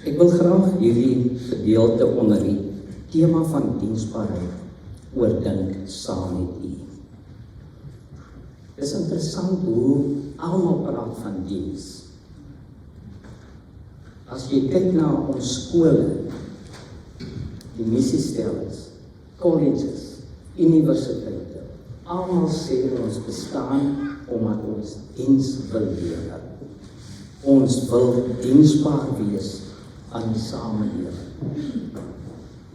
Ek wil graag hierdie gedeelte onder die tema van diensbaarheid oordink saam met u. Dit is interessant hoe almal praat van diens. As jy kyk na ons skole, die missiestellings, colleges, universiteite, almal sê ons bestaan omdat ons diens wil lewer. Ons wil diensbaar wees aan die samelewing.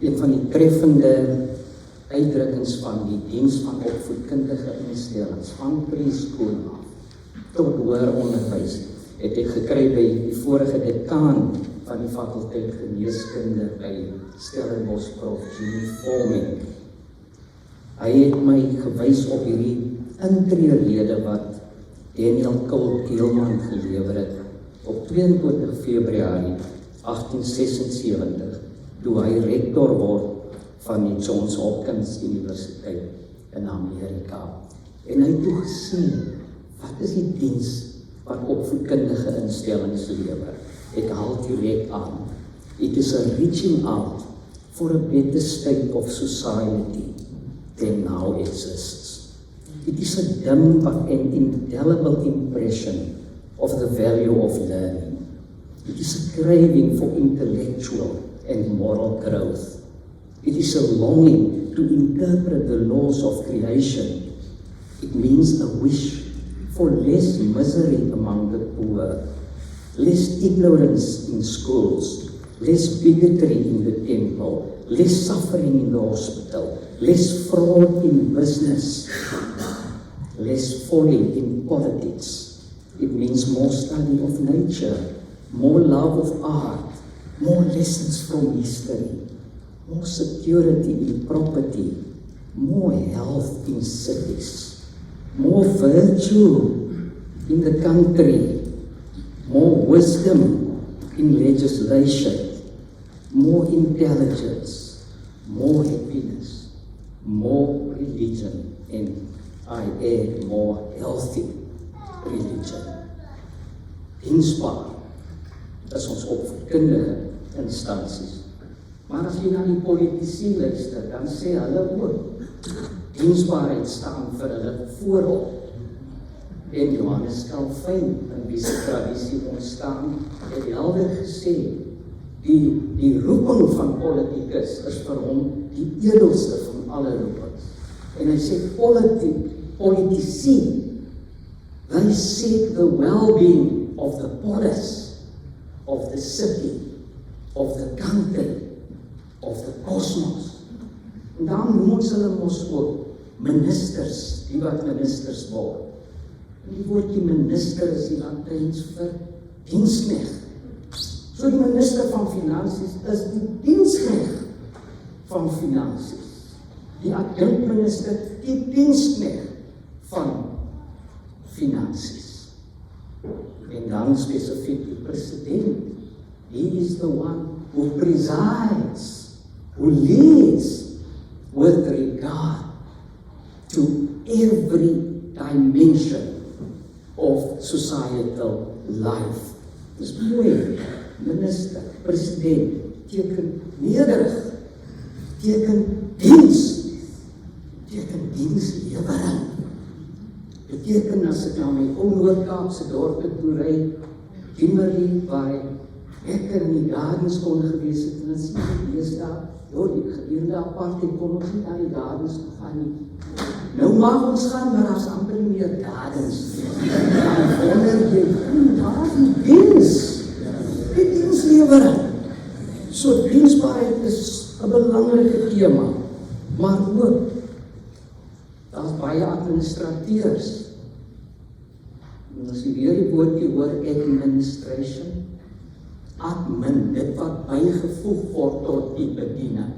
Een van die treffende uitdrukkings van die diens van opvoedkundige instellings, van preskool af tot hoër onderwys, het ek gekry by die vorige dekaan van die fakulteit geneeskunde by Stellenbosch, Prof. Jimmy Foming. Hy het my gewys op hierdie intreelede wat Daniel Keelman gelewer het op 22 Februarie 1876, toe hy rektor word van die Johns Hopkins Universiteit in Amerika. En hy het toe gesien, wat is die diens wat opvoedkundige instellings lewer? Ek haal direk aan. It is a reaching out for a better state of society than now exists. It is a dim but an indelible impression of the value of learning. It is a craving for intellectual and moral growth. It is a longing to interpret the laws of creation. It means a wish for less misery among the poor, less ignorance in schools, less bigotry in the temple, less suffering in the hospital, less fraud in business, less folly in politics. It means more study of nature, more love of art, more lessons from history, more security in property, more health in cities, more virtue in the country, more wisdom in legislation, more intelligence, more happiness, more religion, and I add more healthy religion. Diensbaar is ons opvoedkundige instansies. Maar as jy na die politici luister, dan sê hulle ook, diensbaarheid staan vir hulle voorop. En Johannes Calvin, in wie se tradisie ontstaan, het helder gesê, die roeping van politikus is vir hom die edelste van alle roepings. En hy sê, politici, they seek the well-being of the polis, of the city, of the country, of the cosmos. En dan noem ons hulle mos ook ministers, die wat ministers word. En die woordjie minister is die Latyns vir diensknegt. So die minister van finansies is die diensknegt van finansies. Die adjunkminister, die diensknegt van finansies. En dan spesifiek die president. He is the one who presides, who leads with regard to every dimension of societal life. Dis mooi, minister, president, teken nederig, teken diens, teken dienslewering. Beteken as ek na my ou Noord-Kaapse dorpe toe ry, Kimberley, waar ek in die gardens kon gewees het, en dan sien ek deesdae, gedurende apartheid kon ons nie na die gardens toe gaan nie. Nou mag ons gaan, maar as amper nie meer gardens. Dan wonder jy, daar is die diens, die dienslewering. So diensbaarheid is 'n belangrike tema, maar ook, daar is baie administrateurs. En as jy weer die woordjie hoor, administration, admin, dit wat bygevoeg word tot die bediening.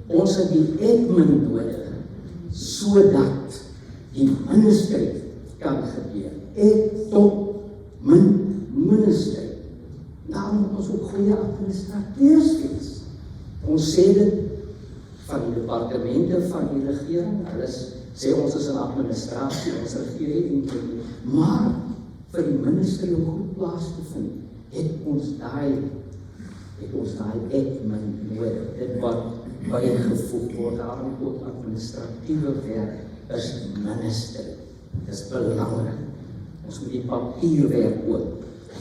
Ons het die admin nodig, sodat die ministerie kan gebeur. Tot ministerie. Daarom moet ons ook goeie administrateurs wees. Ons sê dit van die departemente van die regering, hulle sê ons is in administrasie, ons regering, maar vir die ministerie om goed plaas te vind, het ons daai het ons daai ek my nodig, dit wat bygevoeg word, daarom ook administratiewe werk is ministerie, dis belangrik, ons moet die papierwerk ook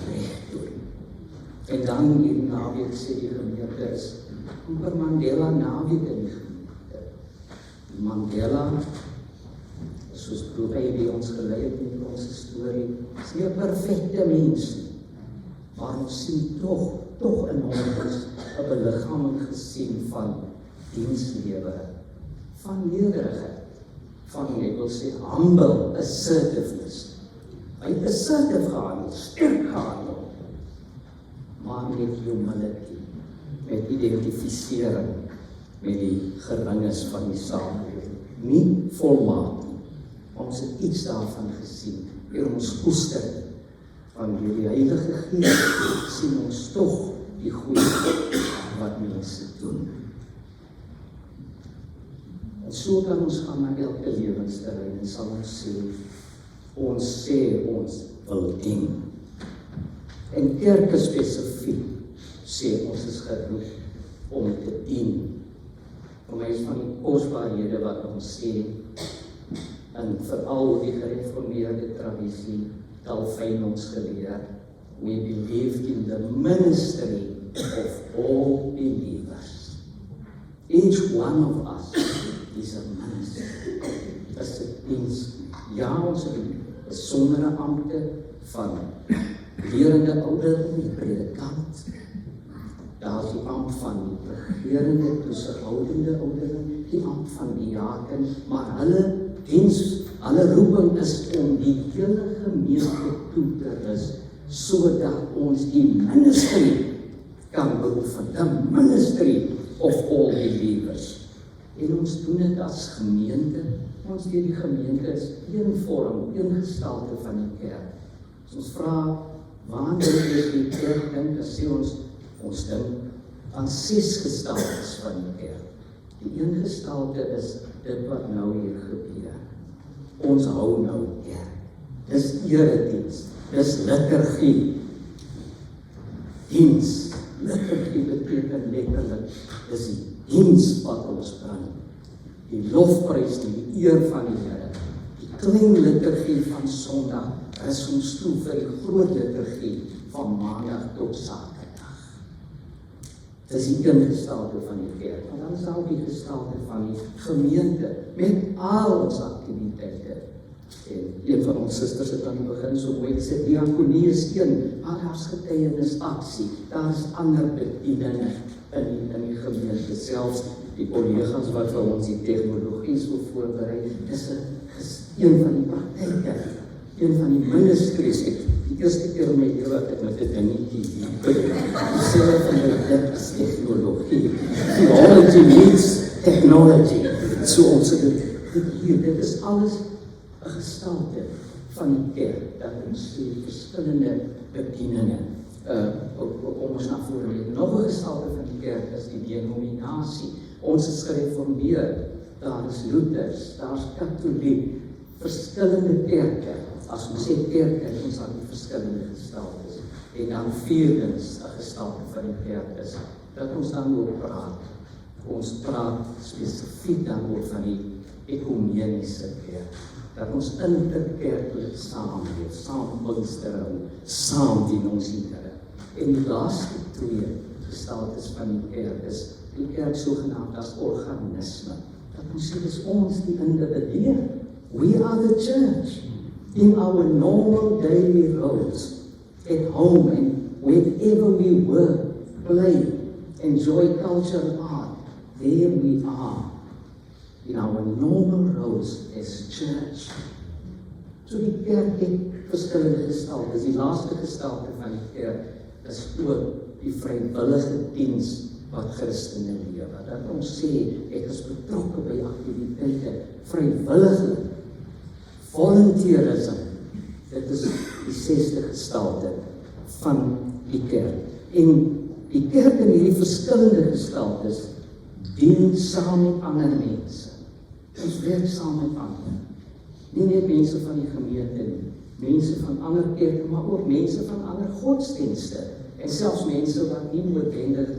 reg doen. En dan hierdie naweek sê die gemeente is amper Mandela naweek in die gemeente. Die Mandela, soos broer Eddie ons gelei het met ons storie, is nie 'n perfekte mens nie, maar ons sien tog in hom 'n beliggaaming gesien van dienslewe, van nederigheid, van, ek wil sê, humble assertiveness. Hy het assertive gehandel, sterk gehandel, maar met humility, met identificering met die geringes van die samelewing. Nie volmaak nie, ons het iets daarvan gesien, hier ons koester van die Heilige Gees, sien ons tog die goeie wat mense doen. En so kan ons gaan na elke lewensterrein en sal ons sê ons wil dien. En kerke spesifiek sê ons is geroep om te dien. Vir my is van die kosbaarhede wat ons sê, en veral die gereformeerde tradisie, Calvin ons geleer, we believed in the ministry of all believers. Each one of us is a minister. Dit is 'n diens. Ja, ons het die besondere ampte van lerende ouderdom, die predikant. Daar is die ampt van die regerende, toesighoudende ouderdom, die ampt van die diaken, maar hulle diens, hulle roeping is om die hele gemeente toe te rus, sodat ons die ministry kan beoefen, the ministry of all believers. En ons doen dit as gemeente, ons weet die gemeente is een vorm, een gestalte van die kerk. As ons vra, waar is die kerk dink, dan sê ons dink aan 6 gestaltes van die kerk. Die een gestalte is dit wat nou hier gebeur. Ons hou nou kerk. Dis erediens, dis liturgie. Diens, liturgie beteken letterlik, dis die diens wat ons bring. Die lofprys, die eer van die Here. Die klein liturgie van Sondag is ons toe vir die groot liturgie van Maandag tot Saterdag. Dis die een gestalte van die kerk. En dan is daar ook die gestalte van die gemeente met al ons aktiwiteite. En een van ons susters het aan die begin so mooi gesê, diakonie is een, maar daar is getuienis aksie, daar is ander bedieninge in die gemeente, selfs die kollegas wat vir ons die tegnologie so voorberei, dis een van die praktyke, een van die ministries. Die eerste keer in my lewe wat ek met dit dingetjie sê van dit is tegnologie. Theology meets technology. So ons dit is alles 'n gestalte van die kerk, dat ons die verskillende bedieninge om ons na vore lê. Nog 'n gestalte van die kerk is die denominasie. Ons is gereformeerd, daar is Luthers, daar is Katholiek, verskillende kerke. As ons sê kerk, het ons aan die verskillende gestaltes. En dan vierdens, 'n gestalte van die kerk is, dat ons dan ook praat. Ons praat spesifiek dan ook van die ekumeniese kerk. Dat ons interkerklik saamleef, saam Pinkster hou, saam dien ons die Here. En die laaste 2 gestaltes van die kerk is die kerk sogenaamd as organisme. Dat ons sê, dis ons die individue. We are the church. In our normal daily roles, at home and wherever we work, play, enjoy culture and art, there we are. In our normal roles as church. So die kerk het verskillende gestaltes. Die laaste gestalte van die kerk is ook die vrywillige diens wat Christene lewe. Dat ons sê, ek is betrokke by aktiwiteite, vrywillige, volunteerisme. Dit is die 6de gestalte van die kerk. En die kerk in hierdie verskillende gestaltes dien saam met ander mense. Ons werk saam met ander. Nie net mense van die gemeente nie, mense van ander kerke, maar ook mense van ander godsdienste. En selfs mense wat nie noodwendig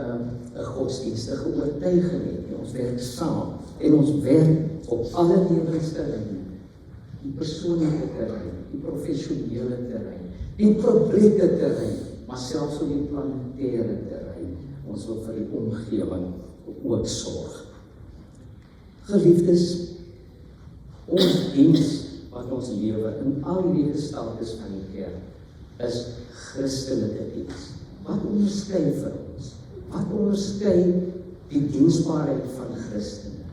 'n godsdienstige oortuiging het nie. Ons werk saam en ons werk op alle lewensterreine. Die persoonlike terrein, die professionele terrein, die publieke terrein, maar selfs op die planetêre terrein. Ons wil vir die omgewing ook sorg. Geliefdes, ons diens wat ons lewe in al die gestaltes van die kerk is Christelike diens. Wat onderskei vir ons? Wat onderskei die diensbaarheid van Christene?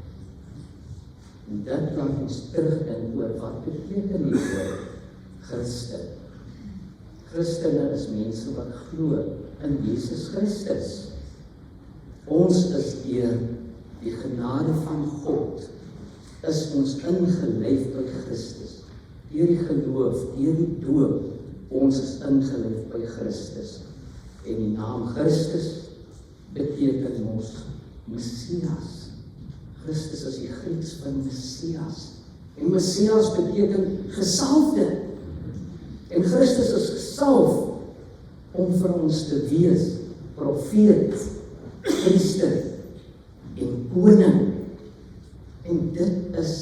En dit laat ons terugdink oor wat beteken die woord Christen. Christene is mense wat glo in Jesus Christus. Ons is deur die genade van God, is ons ingelyf by Christus. Deur die geloof, deur die doop, ons is ingelyf by Christus. En die naam Christus beteken ons Messias. Christus is die Grieks van Messias. En Messias beteken gesalfde. En Christus is gesalf om vir ons te wees profeet, priester en koning. En dit is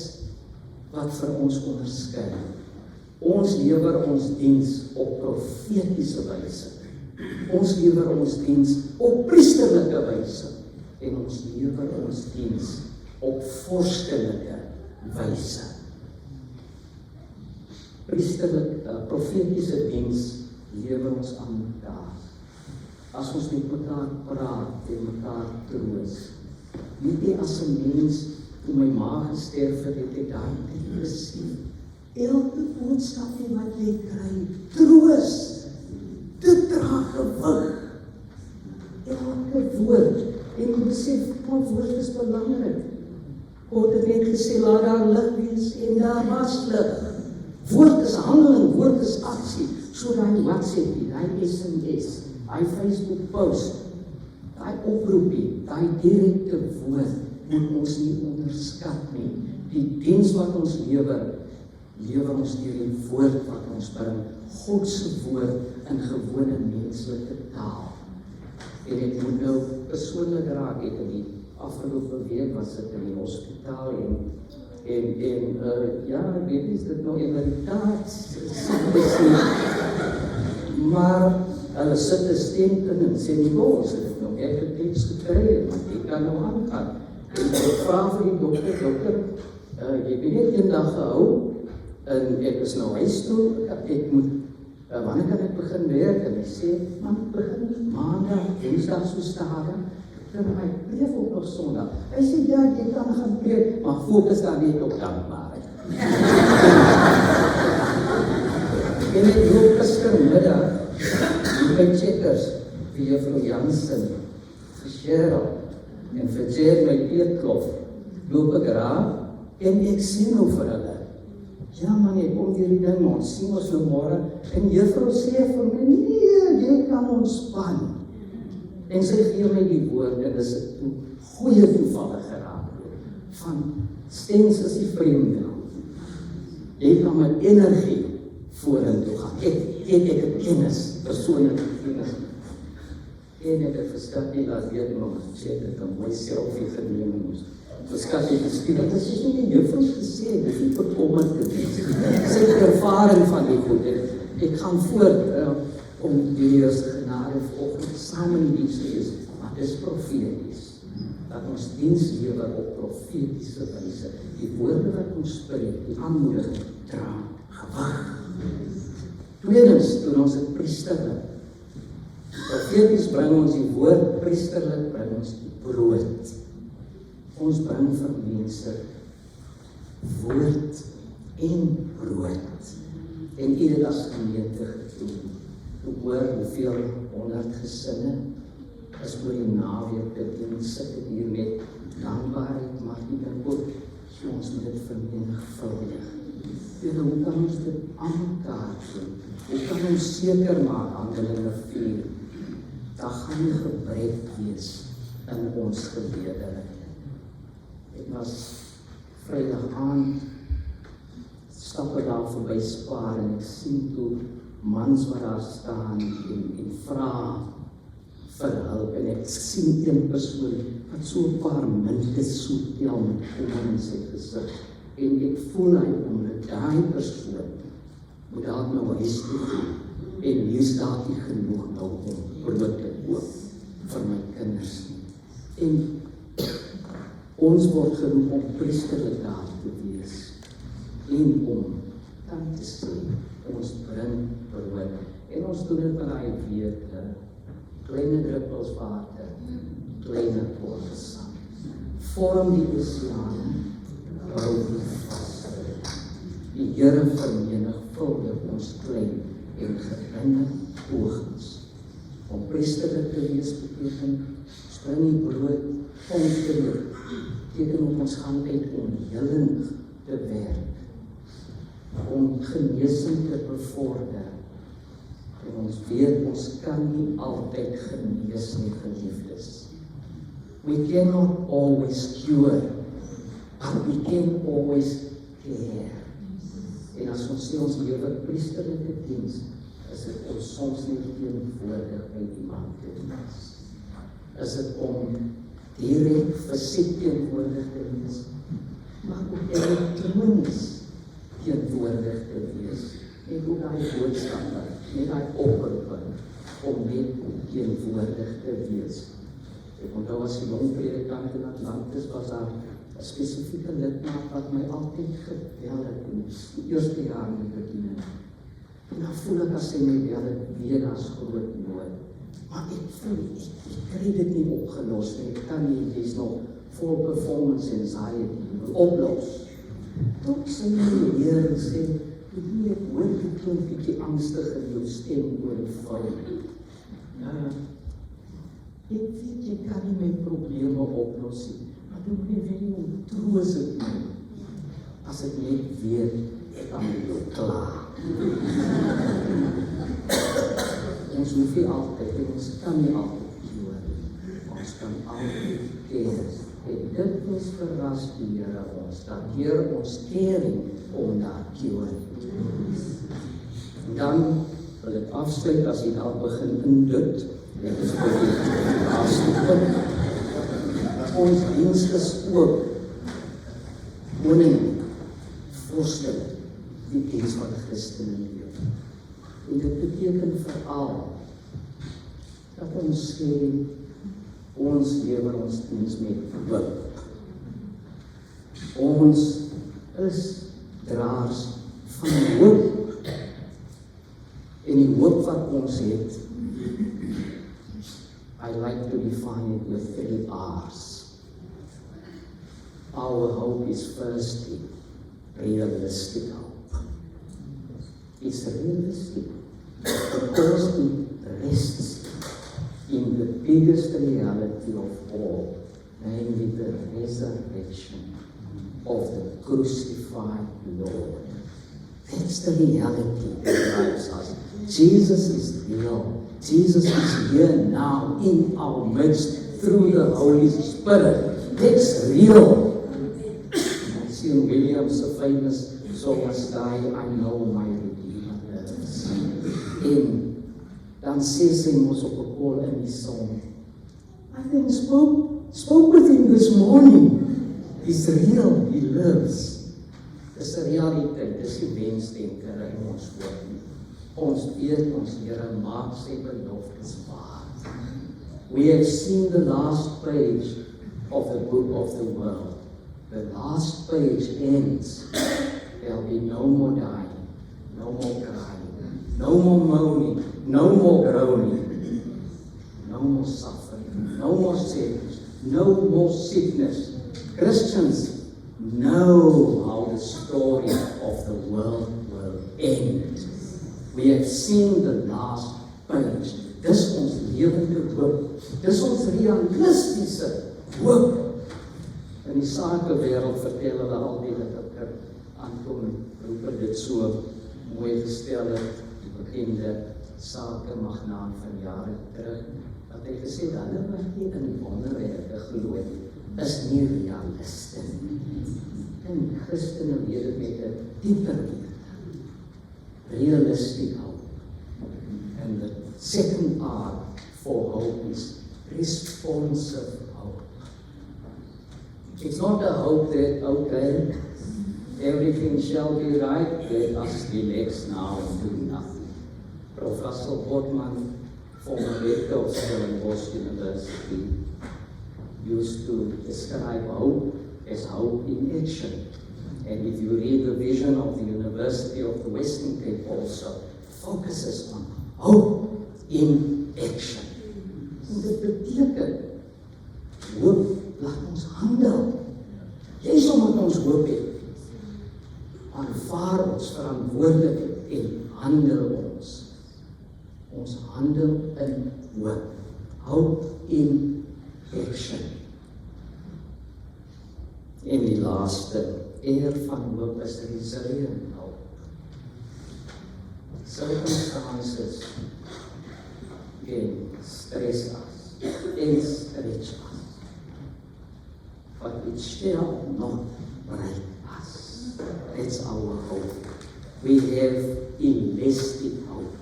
wat vir ons onderskei. Ons lewer ons diens op profetiese wyse. Ons lewer ons diens op priesterlike wyse. En ons lewer ons diens op vorsterlike wyse. Profetiese diens lewer ons aan mekaar. As ons met mekaar praat en mekaar troos. Weet jy, as 'n mens, toe my ma gesterf het, het ek daai besef. Elke boodskap wat jy kry, troos, dit dra gewig. Elke woord, en jy besef, woord is belangrik. God het net gesê, laat daar lig wees, en daar was lig. Woord is handeling, woord is aksie. So daai WhatsApp, daai SMS, daai Facebook post, daai oproepie, daai direkte woord, moet ons nie onderskat nie. Die diens wat ons lewer ons deur die woord wat ons bring, God se woord in gewone menslike taal. En ek moet nou persoonlik raak, ek in die afgelope week was ek in die hospitaal en ja, weet is dit nou inderdaad, maar hulle sit 'n stent in en sê nie, ons het nou ek iets gekry, maar ek kan nou aangaan. En ek vra vir die dokter, jy ben net een dag gehou, en ek is nou huis toe, ek moet, wanneer kan ek begin werk? En ek sê, man, begin maandag, woensdag so stadig, dan my preek ook nog Sondag. Hy sê, ja, jy kan gaan preek, maar fokus daar net op dankbaarheid. En ek loop gistermiddag, my checkers, vir juffrou Jansen, vir Cheryl, en vir Jer my peetklop, loop ek raak, en ek sê nou vir hulle, ja man, ek kom hierdie ding, ons sien ons nou môre, en juffrou sê vir my, nee, jy kan ontspan. En sy gee my die woord, en dis 'n goeie toevallig geraak, van stens is die vreemde. Jy kan met energie vorentoe gaan. Ek het kennis, persoonlike kennis. En ek het verskat nie, laat weet nog, sê ek kan my selfie geneem moes. Verskat nie gespiel, dat is nie die juffrou gesê, dit is nie bekommerd te wees. Sy het ervaring van die goed, ek gaan voort om die Heer se genade vanoggend saam in die diens te wees, maar dit is profeties. Dat ons diens lewer op profetiese wyse. Die woorde wat ons spreek, die aanmoediging, dra gewig. Tweedens, doen ons dit priesterlik. Profeties bring ons die woord, priesterlik bring ons die brood. Ons bring vir mense woord en brood. En ieder as gemeente gedoen. Ek hoor hoeveel 100 gesinne is oor die naweek bedien, sit ek hier met dankbaarheid, maar ek dink ook, so ons moet dit vermenigvuldig. En hoe kan ons dit aan mekaar doen? Hoe kan ons seker maak, Handelinge 4, daar gaan nie gebrek wees in ons geledere. Ek was Vrydag aand, stap ek daar verby Spar en ek sien toe mans wat daar staan en vra vir hulp, en ek sien een persoon wat so 'n paar munte so tel met kom in sy gesig, en ek voel hy omdat daai persoon moet dalk nou huis toe gaan, en hier staat nie genoeg nou om brood te koop vir my kinders nie. En ons word geroep om priesterlik daar te wees, en om dan te sê, ons bring brood, en ons doen dit met daai wete, kleine druppels water, kleine korrels sand, vorm die oseaan, bou die vas. Die Here vermenigvuldig ons klein en geringe pogings. Om priesterlik te wees beteken, ons bring die brood ongelukkig, beteken ons gaan uit om heling te werk, om genesing te bevorder. En ons weet, ons kan nie altyd genees nie, geliefdes. We cannot always cure, but we can always care. En as ons sê ons lewe priesterlike diens, is dit ons soms nie teenwoordig by iemand te wees. Is dit om direk fisiek teenwoordig te wees, maar ook elektronies teenwoordig te wees. En ook daai boodskappe, net daai oproepe, om net teenwoordig te wees. Ek onthou as die jong predikant in Atlantis was daar 'n spesifieke lidmaat wat my altyd gebel het in die eerste jaar in die bediening. En dan voel ek as sy my bel het, weer as groot nood. Maar ek voel, ek kry dit nie opgelos nie, ek kan nie, dit is nog vol performance anxiety, oplos. Tot sy my leer en sê, ek hoor die klink bietjie angstig in jou stem oor die vrou. Ja, ek weet, jy kan nie my probleme oplos nie, maar jy moet nie weet hoe troos het my, as ek net weet, ek kan met jou klaar. Ons hoef nie altyd, en ons kan nie altyd cure, ons kan altyd care. En dit is verras die Here ons, dat Here ons caring om daar cure. Dan wil ek afsluit, as jy daar begin in dit, dit is by die laaste punt. Ons diens is ook koning, voorstel, die diens van die Christene lewe. En dit beteken veral, dat ons sê, ons lewe ons diens met hoop. Ons is draers van hoop. En die hoop wat ons het, I like to define it with 3 R's. Our hope is firstly realistic hope. It's realistic because it rests in the biggest reality of all, namely the resurrection of the crucified Lord. That's the reality that drives us. Jesus is real. Jesus is here now in our midst through the Holy Spirit. That's real. I see in William's famous song as I know my Redeemer lives. En dan sê sy mos op 'n call in die song, I then spoke with him this morning. He's real, he lives. Dis 'n realiteit, dis die wensdenker in ons hoop. Ons weet ons Here maak sy beloftes waar. We have seen the last page of the book of the world. The last page ends. There'll be no more dying, no more crying, no more moaning, no more groaning, no more suffering, no more sickness, no more sickness. Christians know how the story of the world will end. We have seen the last page. Dis ons lewende hoop. Dis ons realistiese hoop. In die sakewêreld vertel hulle altyd dat Anton Roeper dit so mooi gestel het, die bekende sakemagnaat van jare terug, dat hy gesê het, hulle wat nie in wonderwerke glo nie, is nie realiste nie. En Christene weet dit met 'n dieper wete. Realistic hope. second R for hope is responsive hope. It's not a hope that, okay, everything shall be right, let us relax now and do nothing. Professor Botman, former rector of Stellenbosch University, used to describe hope as hope in action. And if you read the vision of the University of the Western Cape also, focuses on hope in action. En dit beteken, hoop laat ons handel. Juist omdat ons hoop het, aanvaar ons verantwoordelikheid en handel ons. Ons handel in hoop. Hope in action. En die laaste eer van hoop is resilient hoop. Circumstances can stress us and stretch us, but it shall not break us. That's our hope. We have invested hope.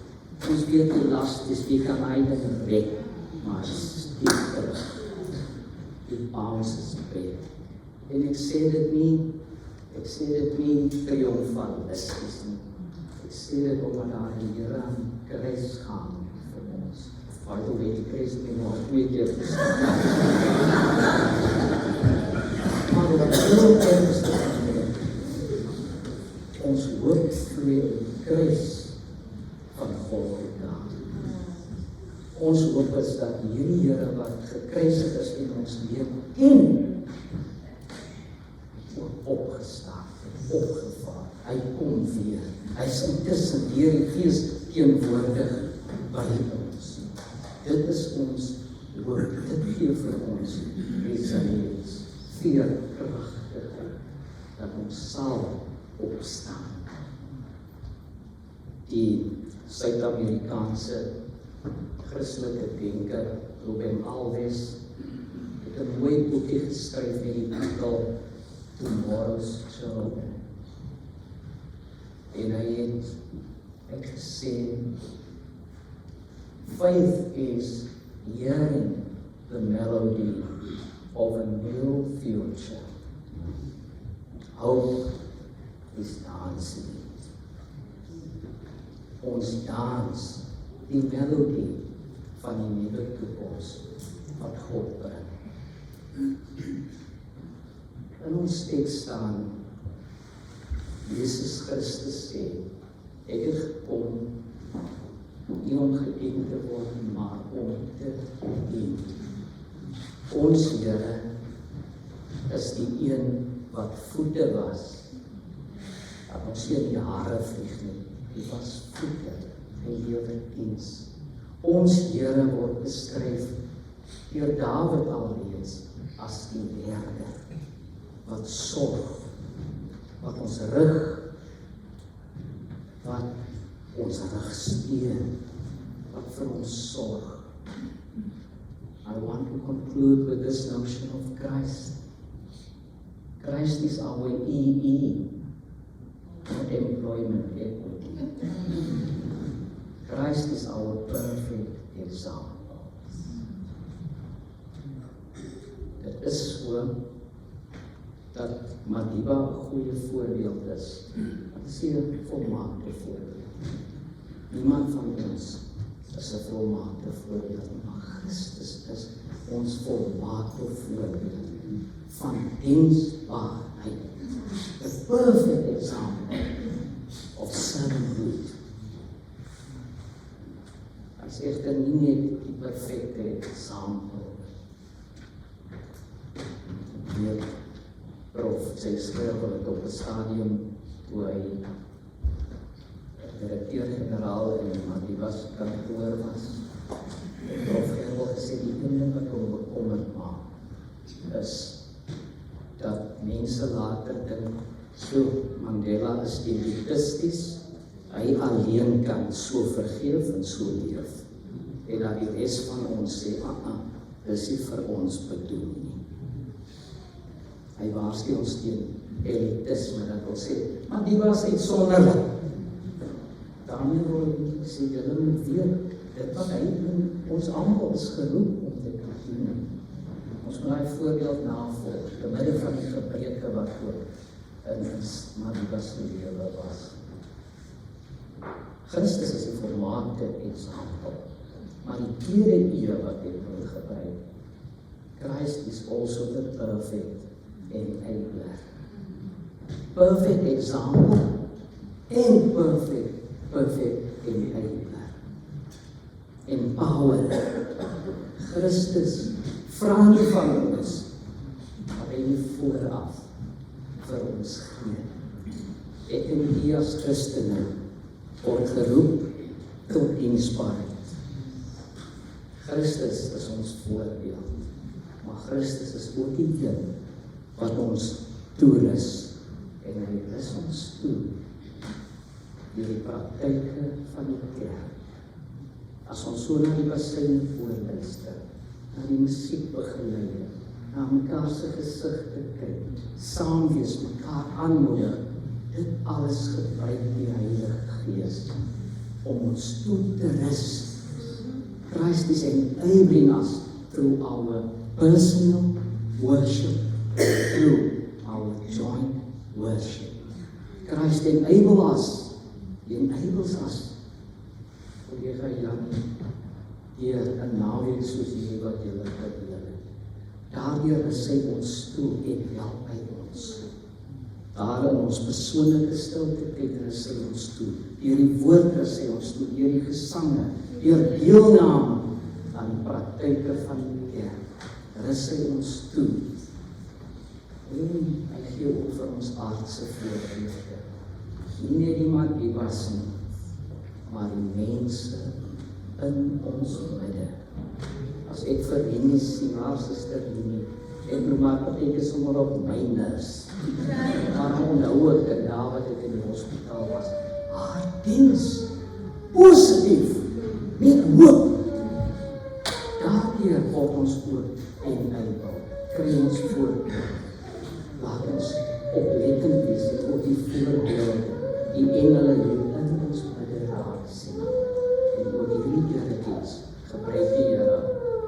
Ons weet elasties, die kan eindelijk weg, maar stiek terug. Die bounces back. En ek sê dit nie triomfalisties nie. Ek sê dit omdat daar die Here aan kruis gaan vir ons. By the way, die kruis het nog 2 keer gestaan. Maar wat heel ernstig is, ons hoop vloei in die kruis van Golgotha. Ons hoop is dat hierdie Here wat gekruisig is en ons leer ken, opgestaan, opgevaar, hy kom weer, hy is intussen deur die Gees teenwoordig by ons. Dit is ons hoop, dit gee vir ons resilience, veerkragtigheid, dat ons sal opstaan. Die Suid-Amerikaanse Christelike denker, Ruben Alves, het 'n mooi boekie geskryf met die titel Tomorrow's Children. En hy het gesê, faith is hearing the melody of a new future. Hope is dancing. Ons dans die melodie van die nuwe toekoms wat God bring. In ons teks staan, Jesus Christus sê, ek het gekom, nie om gedien te word, maar om te dien. Ons Here is die een wat voete was, dat ons nie die hare vlieg nie, die was voete, hy lewe diens. Ons Here word beskryf deur Dawid alreeds as die herder, wat sorg, wat ons rug steun, wat vir ons sorg. I want to conclude with this notion of Christ. Christ is our EE, not employment equity. Christ is our perfect example. Dit is so, dat Madiba 'n goeie voorbeeld is. Dit is 'n volmaakte voorbeeld. Niemand van ons is 'n volmaakte voorbeeld, maar Christus is ons volmaakte voorbeeld van diensbaarheid. The perfect example of servanthood. Hy is egter nie net die perfekte example. Prof, sy skryf het op 'n stadium toe hy direkteur-generaal in Madiba's kantoor was. Prof het gesê die ding wat hom bekommerd maak is dat mense later dink, so Mandela is elitisties, hy alleen kan so vergeef en so leef. En dat die res van ons sê, dis nie vir ons bedoel nie. Hy waarsku ons teen elitisme, dat wil sê, maar die was uitsonderlik. Daarmee wil ek sê, julle moet weet, dit wat hy in ons almal is geroep om te doen. Ons moet daai voorbeeld navolg, te midde van die gebreke wat ook in Mariba se lewe was. Christus is die volmaakte example, maar die tweede eeu wat ek wil gebruik, Christ is also the perfect enabler. Perfect example and perfect enabler. Empower. Christus vra nie van ons, maar hy nie vooraf vir ons gee. Ek en jy as Christene word geroep tot diensbaarheid. Christus is ons voorbeeld, maar Christus is ook die een wat ons toerus, en hy rus ons toe deur die praktyke van die kerk. As ons so na die bassyne voorluister, na die musiekbegeleiding, na mekaar se gesigte kyk, saam wees, mekaar aanmoedig, dit alles gebruik die Heilige Gees om ons toe te rus. Christ is enabling us through our personal worship, through our joint worship. Christ enables us. Collega Jan, deur 'n naweek soos hierdie wat julle gedeel het. Daardeur is hy ons toe en help hy ons. Daar in ons persoonlike stilte kyk rus hy ons toe. Deur die woord rus hy ons toe, deur die gesange, deur deelname aan die praktyke van die kerk, rus hy ons toe. En hy gee ook vir ons aardse voorbeelde. Nie net die Maribas nie, maar die mense in ons midde. As ek vir Rini sien, haar suster Rini, ek noem maar partyke sommer op my nus. Maar onthou ek dat daar wat ek in die hospitaal was, haar diens, positief, met hoop. Daardeur word ons ook enabel, kry ons voorbeeld. Laat ons oplettend wees en ook die voorbeelde, die engele hier in ons midde raak sien. En ook hierdie Herekies gebruik die Here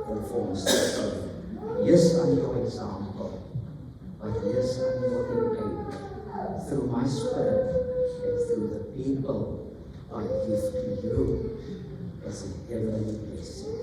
om vir ons te sê, yes aan jou example, but yes aan jou enabler, through my spirit and through the people I give to you as a heavenly blessing.